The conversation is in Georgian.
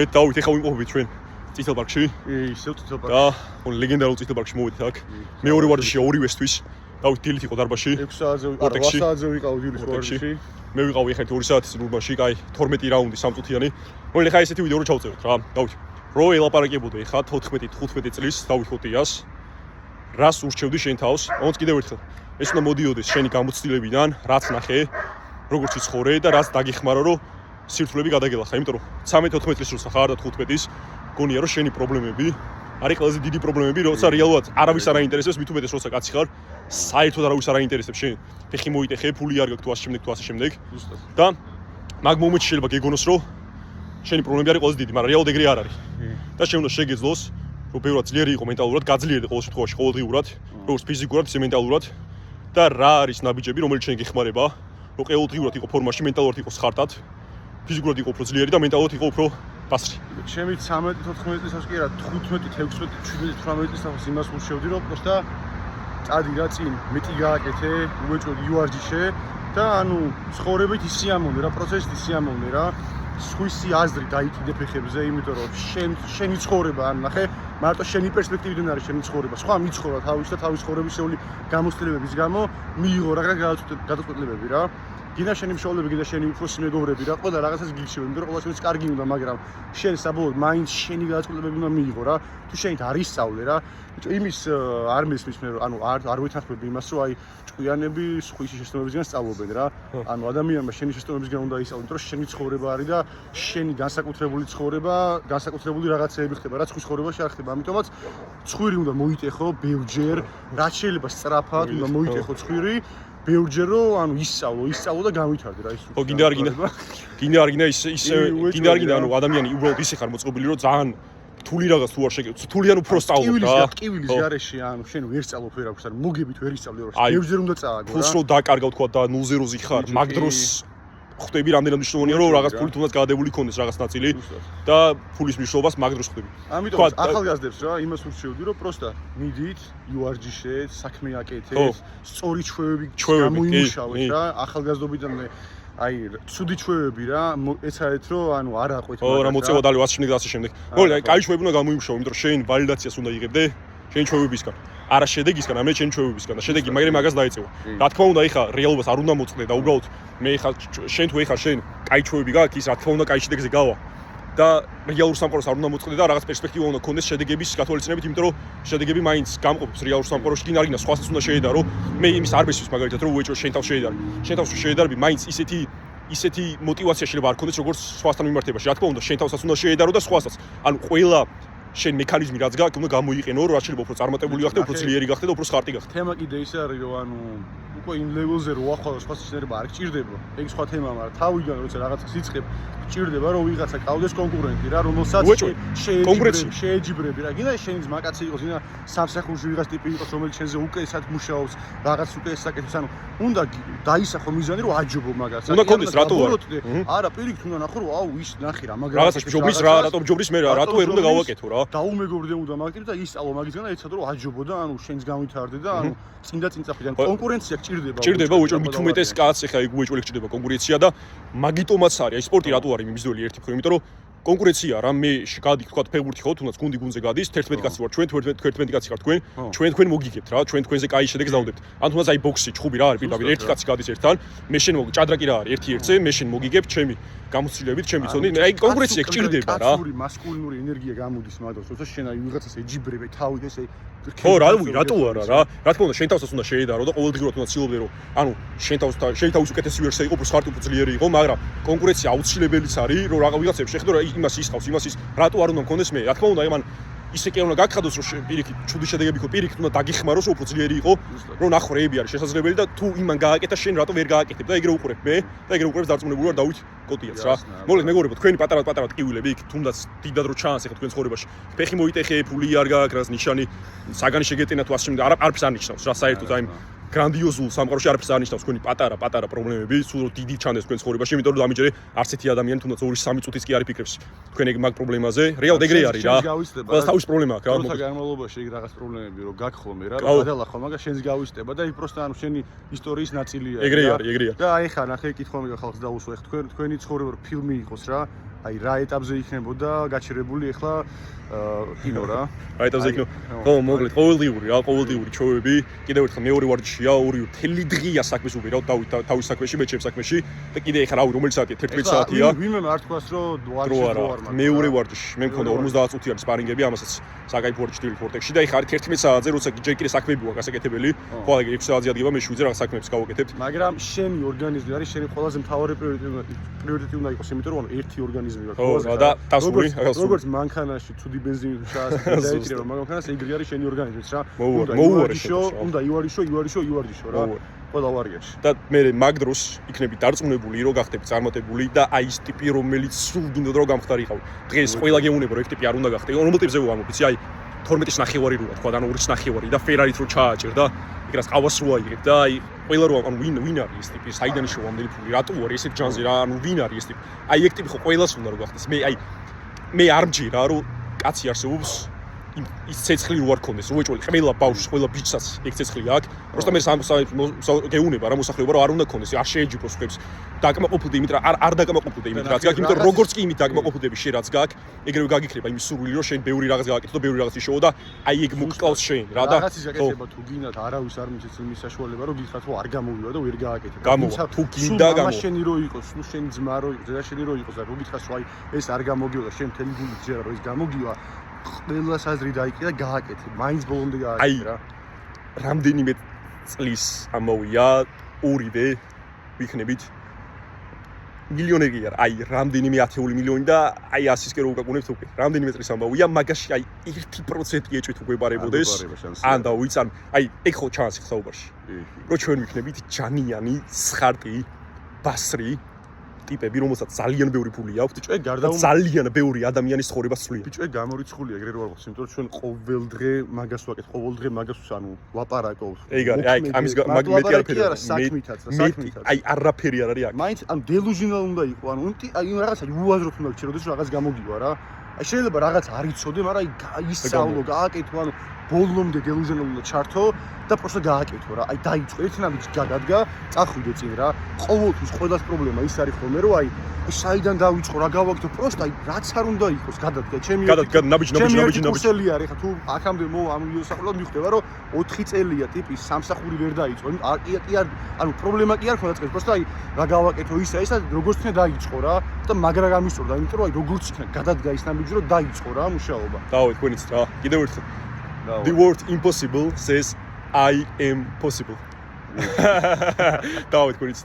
დავით ეხა ვიმყოფებით ჩვენ წითელპარკში. ისევ წითელპარკში. და ლეგენდარულ წითელპარკში მოვიდით აქ. მეორე ვარჯიშია ორივესთვის. დავით დილით იყო დარბაზში. 6 საათზე, არა 8 საათზე ვიყავ დილის ვარჯიშში. მე ვიყავ ეხა 2 საათის ნურმაში, კაი 12 რაუნდი 3 წუთიანი. მოკლედ ეხა ესეთი ვიდეო რო ჩავწეროთ რა. დავით. რო ელაპარაკებოდა ეხა 14-15 წლის დავით ხოტიას. რას ურჩევდი შენ თავს? ამაც კიდევ ერთხელ. ეს უნდა მოდიოდეს შენი გამოცდილებიდან, რაც ნახე, როგორც იცხოვრე და რაც დაგიხმარო, რომ სირთულები გადაგელახა, იმიტომ რომ 13-14 წლის როცა ხარ და 15-ის გონია რომ შენი პრობლემები არის ყველაზე დიდი პრობლემები, როცა რეალურად არავის არ აინტერესებს, მით უმეტეს როცა კაცი ხარ, საერთოდ არავის არ აინტერესებს შენ. ფეხი მოიტეხე, ფული არ გაქვს თუ ასე შემდეგ, თუ ასე შემდეგ. და მაგ მომენტში შეიძლება გეგონოს რომ შენი პრობლემები არის ყველაზე დიდი, მაგრამ რეალურად ეგრე არ არის. და შენ უნდა შეგეძლოს, რომ ბევრად ძლიერი იყო მენტალურად, გაძლიერდე ყოველ შემთხვევაში, ყოველდღიურად, როგორც ფიზიკურად, ისე მენტალურად. და რა არის ნაბიჯები, რომელიც შენ გეხმარება, რომ ყოველდღიურად იყო ფორმაში, მენტალურად იყოს ხარტად. ფიზიკურად იყო უფრო ძლიერი და მენტალურად იყო უფრო ბასრი. ჩემი 13-14 წელს კი არა 15-16-17-18 წელს იმას ურჩევდი რომ პროსტა წადი რა წინ მეტი გააკეთე, უეჭვოდი URG-შე და ანუ ცხოვრებით ისიამოვნე რა, პროცესით ისიამოვნე რა. სხვისი აზრი დაიკიდე ფეხებზე, იმიტომ რომ შენი ცხოვრება ან ნახე, მარტო შენი პერსპექტივიდან არის შენი ცხოვრება. სხვა მიცხოვრა თავის და თავის ცხოვრების შეული გამოცდილებების გამო მიიღო რაღაც გადაწყვეტილებები რა. გინდა შენი მშობლები, გინდა შენი უფროსი მეგობრები რა, ყველა რაღაცას გირჩევენ, იმიტომ რომ ყველასთვის კარგი უნდა, მაგრამ შენ საბოლოოდ მაინც შენი გადაწყვეტილებები უნდა მიიღო რა. თუ შენით არ ისწავლე რა, იმის არ მესმის მე ანუ არ ვითანხმები იმას, რომ აი ჭკვიანები სხვისი შეცდომებისგან სწავლობენ რა. ანუ ადამიანმა შენი შეცდომებისგან უნდა ისწავლოს, იმიტომ რომ შენი ცხოვრება არის და შენი განსაკუთრებული ცხოვრება, განსაკუთრებული რაღაცეები ხდება, რაც სხვის ცხოვრებაში არ ხდება. ამიტომაც ცხვირი უნდა მოიტეხო ბევრჯერ, რაც შეიძლება სწრაფად უნდა მოიტეხო ცხვირი. ბევრჯერ რომ ანუ ისწავლო და გავითარდე რა ის. ხო, გინდა არ გინდა ისე ანუ ადამიანი უბრალოდ ისე ხარ მოწყობილი რომ ძალიან რთული რაღაც თუ არ შეგეძლო. რთულიან უფრო სწავლობ რა. ტკივილის გარეშე ანუ შენ ვერ სწავლობ ვერაფერს, არ მოგებით ვერ ისწავლე რა. ბევრჯერ უნდა წააგო რა. ფულს რო დაკარგავ თქვა და 0-0-ზე ხარ, მაგ დროს ხვდები რამდენად მნიშვნელოვანია რომ რაღაც ფული თუნდაც გადადებული ქონდეს რაღაც ნაწილი და ფულის მნიშვნელობას მაგ დროს ხვდები. ამიტომ ახალგაზრდებს რა იმას ურჩევდი რომ პროსტა მიდით URG-შე, საქმე აკეთეთ, სწორი ჩვევები გამოიმუშავეთ რა, ახალგაზრდობიდანვე აი ცუდი ჩვევები რა, ეცადეთ რომ ანუ არ აყვეთ მაგას. ო რა მოწევა დალი 100 შემდეგ და ასე შემდეგ. მოკლედ აი კაი ჩვევები უნდა გამოიმუშავო, იმიტომ რომ შენ ვალიდაციას უნდა იღებდე შენ ჩვევებისგან. არა შედეგისგან, არამედ შენ ჩვევებისგან და შედეგი მაგრამ მაგას დაეწევა. რა თქმა უნდა, ეხა რეალობას არ უნდა მოწყდე და უბრალოდ მე ეხა შენ თუ ეხა შენ კაი ჩვევები გაქვს, ის რა თქმა უნდა კაი შედეგზე გავა. და რეალურ სამყაროს არ უნდა მოწყდე და რაღაც პერსპექტივა უნდა გქონდეს შედეგების გათვალისწინებით, იმიტომ რომ შედეგები მაინც გამყოფს რეალურ სამყაროში, კი ნარგინა სხვასაც უნდა შეედარო. მე იმის არ მესმის მაგალითად რომ უეჭო შენ თავს შეედარი. შენ თავს შეედარები მაინც ისეთი мотивация შეიძლება არ გქონდეს როგორც სხვასთან მიმართებაში. რა თქმა უნდა, შენ თავსაც უნდა შეედარო და სხვასაც. ანუ ყველა შენ მექანიზმი რაც გაქვს უნდა გამოიყენო, რომ რაც შეიძლება უფრო წარმატებული გახდე, უფრო ძლიერი გახდე და უფრო სხარტი გახდე. თემა კიდე ის არის, რომ ანუ უკვე იმ ლეველზე რო ახვალო სხვა შეერება არ გჭირდება. ეგ სხვა თემაა, მაგრამ თავიდან როცა რაღაცას იწყებ, გჭირდება რომ ვიღაცა ყავდეს კონკურენტი რა, რომელსაც შეეჯიბრები რა. გინდა შენი ძმაკაცი იყოს, გინდა სამსახურში ვიღაც ტიპი იყოს, რომელიც შენზე უკეთესად მუშაობს, რაღაც უკეთესად აკეთებს, ანუ უნდა დაისახო მიზანი რომ აჯობო მაგას. უნდა კონდეს რატო არ? არა, პირიქით უნდა ნახო რომ აუ ის ნახე რა, მაგრამ რაღაცა ჯობრის რა, რატომ ჯობრის მე რა, რატო ვერ უნდა გავაკეთო რა. დაუმეგობრდე უნდა მაგით და ისწავლო მაგისგან და ეცადო რომ აჯობო და ანუ შენს გავითარდე და ანუ წინ და წინ წაფრიდან კონკურენცია ჭირდება უეჭველი მით უმეტეს კაცს ეხა ეგ უეჭველი ჭირდება კონკურენცია და მაგიტომაც არის აი სპორტი რატო არის მიმზიდველი ერთი მხრივ, იმიტომ რომ კონკურენცია რა მე გადი თქვა ფეხბურთი ხო თუნდაც გუნდი გუნზე გადის 11 კაცი ვარ ჩვენ 11 კაცი ხართ თქვენ მოგიგებთ რა ჩვენ თქვენზე კაი შედეგს დავდებთ ან თუნდაც აი ბოქსი ჩხუბი რა არის პირდაპირ ერთი კაცი გადის ერთთან მე შენ ჭადრაკი რა არის ერთი ერთზე მე შენ მოგიგებ ჩემი გამოცდილებით ჩემი წონი აი კონკურენცია გჭირდება რა კაცური მასკულინური ენერგია გამოდის მაგას როცა შენ აი ვიღაცას ეჯიბრებ თავით ესე ხო რატო არა რა რა თქმა უნდა შენ თავსაც უნდა შეედარო და ყოველდღიურად უნდა ცდილობდე რომ ანუ შენ თავის უკეთესი ვერსია იყო უფრო სხარტი უფრო ძლიერი იყო მაგრამ კონკურენცია აუცილებელიც არის რომ რაღაც ვიღაცებს შეხედო რა იმას ისყავს იმას ის რატო არ უნდა მქონდეს მე რა თქმა უნდა იმან ისე კი უნდა გაგხადოს რომ პირიქით ჩუდი შედეგები ხო პირიქით უნდა დაგიხმაროს რომ უფრო ძლიერი იყო რომ ნახო რეები არის შესაძლებელი და თუ იმან გააკეთა შენ რატო ვერ გააკეთებ და ეგრე უყურებ მე და ეგრე უყურებს დარწმუნებული ვარ დავით კოტიაც რა მოგლედ მეგობრებო თქვენი პატარა ტკივილები იქ თუნდაც დიდად რო ჩანს ეხა თქვენ ცხოვრებაში ფეხი მოიტეხე ფული არ გააქვს რას ნიშანი საგანი შეგეტენა თუ ასე შემდეგ არაფერს არ ნიშნავს რა საერთოდ აი გრანდიოზულ სამყაროში არაფერს არ ნიშნავს თქვენი პატარა პრობლემები, სულ დიდი ჩანდეს თქვენ ცხოვრებაში, იმიტომ რომ ამიჯერე არც ერთი ადამიანი თუნდაც 2-3 წუთის კი არ იფიქრებს თქვენ ეგ მაგ პრობლემაზე. რეალურად ეგრე არის რა. ყველა თავის პრობლემა აქვს რა. მოხდა განმავლობაში ეგ რაღაც პრობლემები რო გაგხოლმე რა, გადალახო, მაგრამ შენს გავისტება და იქ პროსტა ანუ შენი ისტორიის ნაწილია. ეგრე არის. და აი ხა ნახე კითხვა მე ხალხს დაუსვა, თქვენი ცხოვრება რო ფილმი იყოს რა. აი რა ეტაპზე იქნებოდა გაჩერებული ახლა კინო რა. რა ეტაპზე იქნება? ხო, მოკლედ ყოველდღიური რა, ყოველდღიური ჩვევები. კიდევ ერთხელ მეორე ვარჯიშია, ორი თელი დღეა საქმეს უღირავ თავის საქმეში, მე ჩემს საქმეში და კიდე ახლა რავი რომელი საათია? 11 საათია. ვინმე არ თქვას რომ ვარჯიში რო არ მაქვს. მეორე ვარჯიში. მე მქონდა 50 წუთიანი სპარინგები, ამასაც საკაიფო ვარჯიში დილი ფორტექსში და ეხლა არის 11 საათზე, როცა ჯერ კიდე საქმეები ვარ გასაკეთებელი. ხო, აი 6 საათზე ადგება, მე 7-ზე რაღაც საქმეებს გავაკეთებთ. მაგრამ შენი ორგანიზმი არის შენი ყველაზე მთავარი პრიორიტეტი უნდა იყოს, იმიტომ რომ ერთი ორგანიზმი ვარ. ხო, და დასული, როგორც მანქანაში ცუდი ბენზინი დაეჭირება, მაგრამ ხანას ეგრე არის შენი ორგანიზმიც რა. უნდა ივარჯიშო რა. ყველა ვარიანტში. და მე მაგ დროს იქნები დარწმუნებული, რომ გახდები წარმატებული და აი ის ტიპი, რომელიც სულ გინდოდა რომ გამხდარიყავი. დღეს ყველა გეუნება რომ ეგ ტიპი არ უნდა გახდე. რომელ ტიპზე ვამბობ, იცი, აი 12-ის ნახევარი როა თქვა, ანუ 2-ის ნახევარი და ფერარით რო ჩააჭერ და იგრას ყავას რო აიღებ და აი ყველა რო ანუ ვინ არის ეს ტიპი, საიდან შევა ამდენი ფული, რატო არის ესეთ ჯანზე რა, ანუ ვინ არის ეს ტიპი? აი ეგ ტიპი ხო ყველას უნდა რომ გახდეს. მე არ მჯერა რომ კაცი არსებობს ის ცეცხლი რო არ კონდეს, უეჭველი ყველა ბავშვს, ყველა ბიჭსაც ეგ ცეცხლი აქვს. პროსტა მე გეუნება რა მოსახლეობა რომ არ უნდა კონდეს, არ შეეჯიბროს ხებს. დაკმაყოფილდე იმით რა არ დაკმაყოფილდე იმით რაც გაქვს, იმიტომ რომ როგორც კი იმით დაკმაყოფილდები შენ რაც გაქვს, ეგრევე გაგიქრება იმის სურვილი რომ შენ ბევრი რაღაც გავაკეთო და ბევრი რაღაც იშოვო და აი ეგ მოგკლავს შენ რა და რაღაცის გაკეთება თუ გინდათ არავის არ მიცეც იმის საშუალება რომ გითხრათ რომ არ გამოვივა და ვერ გააკეთებ. გამოვა თუ გინდა გამოვა. შენი რო იყოს, ნუ შენი ძმა რო იყოს და შენი რო იყოს და რო გითხრას რომ აი ეს არ გამოგივა და შენ მთელი გულით ჯერა რომ ეს გამოგივა ყველა საზრი დაიკი და გააკეთე. მაინც ბოლომდე გააკეთე რა. რამდენიმე წლის ამოვია ორივე ვიქნებით მილიონერი არ, აი რამდენიმე 10 მილიონი და აი 100-ისკენ რო უკაკუნებთ უკვე. რამდენიმე წლის ამოვია, მაგაში აი 1% ეჭვით უკვე ბარებოდეს. ან დავიც ან აი ეგ ხო ჩანსი ხსაუბარში. რო ჩვენ ვიქნებით ჯანიანი, სხარტი, ბასრი ტიპები, რომელსაც ძალიან ბევრი ფული აქვს, ბიჭო, ეგ გარდაუმ ძალიან ბევრი ადამიანის ცხოვრება სვლიან. ბიჭო, ეგ გამორიცხულია ეგრე რო არ ვახსენებ, იმიტომ რომ ჩვენ ყოველდღე მაგას ვაკეთებ, ყოველდღე მაგას ანუ ლაპარაკობ. ეგ არის, აი ამის მეტი არაფერი არა, საქმითაც. აი არაფერი არ არის აქ. მაინც ანუ დელუჟინალ უნდა იყო, ანუ აი რაღაცა უაზროდ უნდა გჭიროდეს რომ რაღაც გამოგივა რა. აი შეიძლება რაღაც არ იცოდე, მაგრამ აი ისწავლო, გააკეთო, ანუ ბოლომდე დელუჟინალ უნდა ჩართო და პროსტა გააკეთო რა. აი დაიწყო ერთნაირად გადადგა, წახვიდე წინ რა. ყოველთვის ყველას პრობლემა ის არის ხოლმე რომ აი საიდან დავიწყო რა გავაკეთო, პროსტა აი რაც არ უნდა იყოს, გადადგა. ჩემი ნაბიჯი კურსელი არის ხა თუ აქამდე მოვა ამ ვიდეოსაყრელად მიხვდება რომ 4 წელია ტიპი სამსახური ვერ დაიწყო. კი არ ანუ პრობლემა კი არ ქონდა წელს, პროსტა აი რა გავაკეთო ისა როგორც იქნა დაიწყო რა და მაგრა გამისწორდა, იმიტომ რომ აი როგორც იქნა გადადგა ის ნაბიჯი რომ დაიწყო რა მუშაობა. დავით თქვენიც რა. კიდევ ერთხელ. The word impossible says I am possible. დავით თქვენიც.